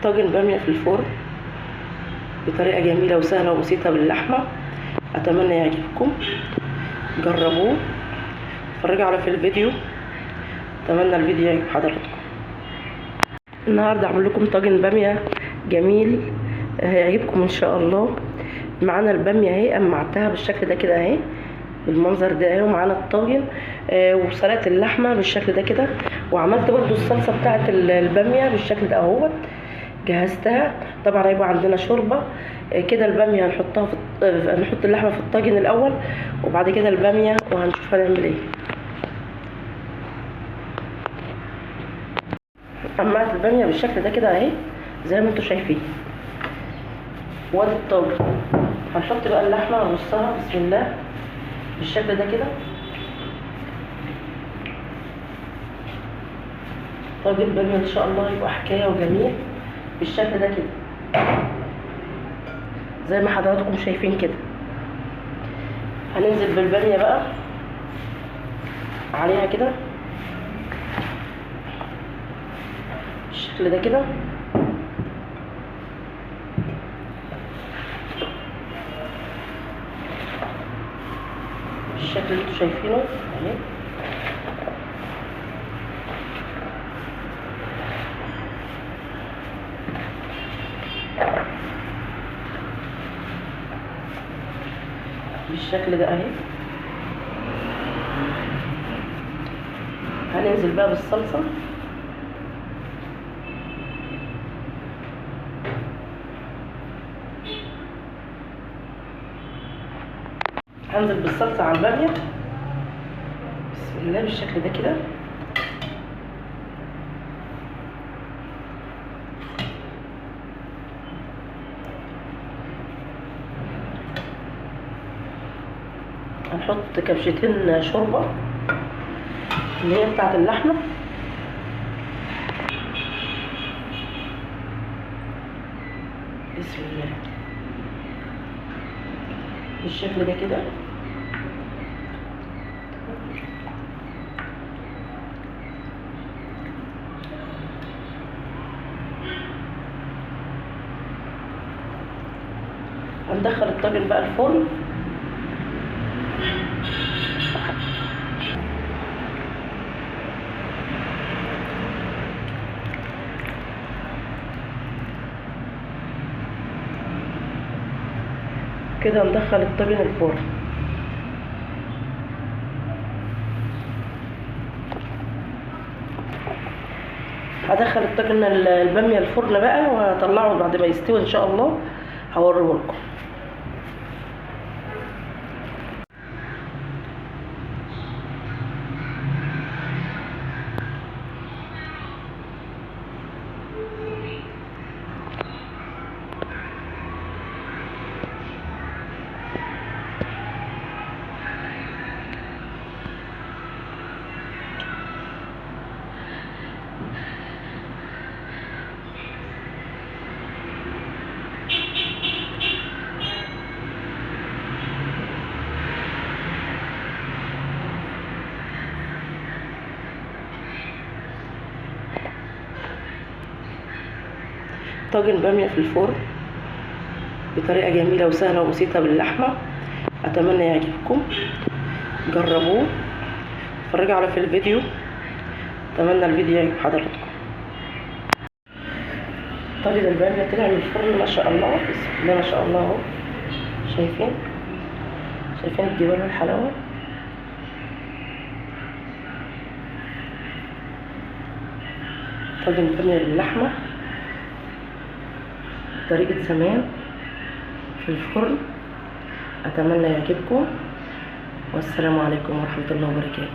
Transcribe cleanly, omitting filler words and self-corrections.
طاجن بامية في الفرن بطريقة جميلة وسهلة وبسيطة باللحمة. أتمنى يعجبكم، جربوه، اتفرجوا على في الفيديو. أتمنى الفيديو يعجب حضراتكم. النهاردة أعمل لكم طاجن بامية جميل هيعجبكم إن شاء الله. معانا البامية اهي، قمعتها بالشكل ده كده اهي، بالمنظر ده اهي، ومعانا الطاجن وسلقت اللحمة بالشكل ده كده، وعملت برضو الصلصة بتاعت البامية بالشكل ده اهوت، جهزتها. طبعا هيبقى عندنا شوربة كده. البامية هنحطها نحط اللحمة في الطاجن الأول، وبعد كده البامية، وهنشوف هنعمل ايه. قمعت البامية بالشكل ده كده اهي زي ما انتوا شايفين، وادي الطاجن. هنحط بقى اللحمة ونرصها بسم الله بالشكل ده كده. طاجن بامية ان شاء الله يبقى حكاية وجميل بالشكل ده كده زي ما حضراتكم شايفين كده. هننزل بالبامية بقى عليها كده بالشكل ده كده، بالشكل اللي انتوا شايفينه اهي. بالشكل ده اهي. هننزل بقى بالصلصة. هنزل بالصلصة على البامية بسم الله بالشكل ده كده. هنحط كبشتين شوربة اللي هي بتاعت اللحمة بسم الله بالشكل ده كده. هندخل الطاجن بقى الفرن. كده ندخل الطاجن الفرن. هدخل الطاجن البامية الفرن بقى، وهطلعه بعد ما يستوي ان شاء الله هوريه لكم. طاجن بامية في الفرن بطريقة جميلة وسهلة وبسيطة باللحمة. أتمنى يعجبكم، جربوه، اتفرجوا على في الفيديو. أتمنى الفيديو يعجب حضراتكم. طاجن البامية طلع من الفرن ما شاء الله، بسم الله ما شاء الله اهو. شايفين الجبال والحلاوة. طاجن بامية باللحمة بطريقة زمان في الفرن. أتمنى يعجبكم، والسلام عليكم ورحمة الله وبركاته.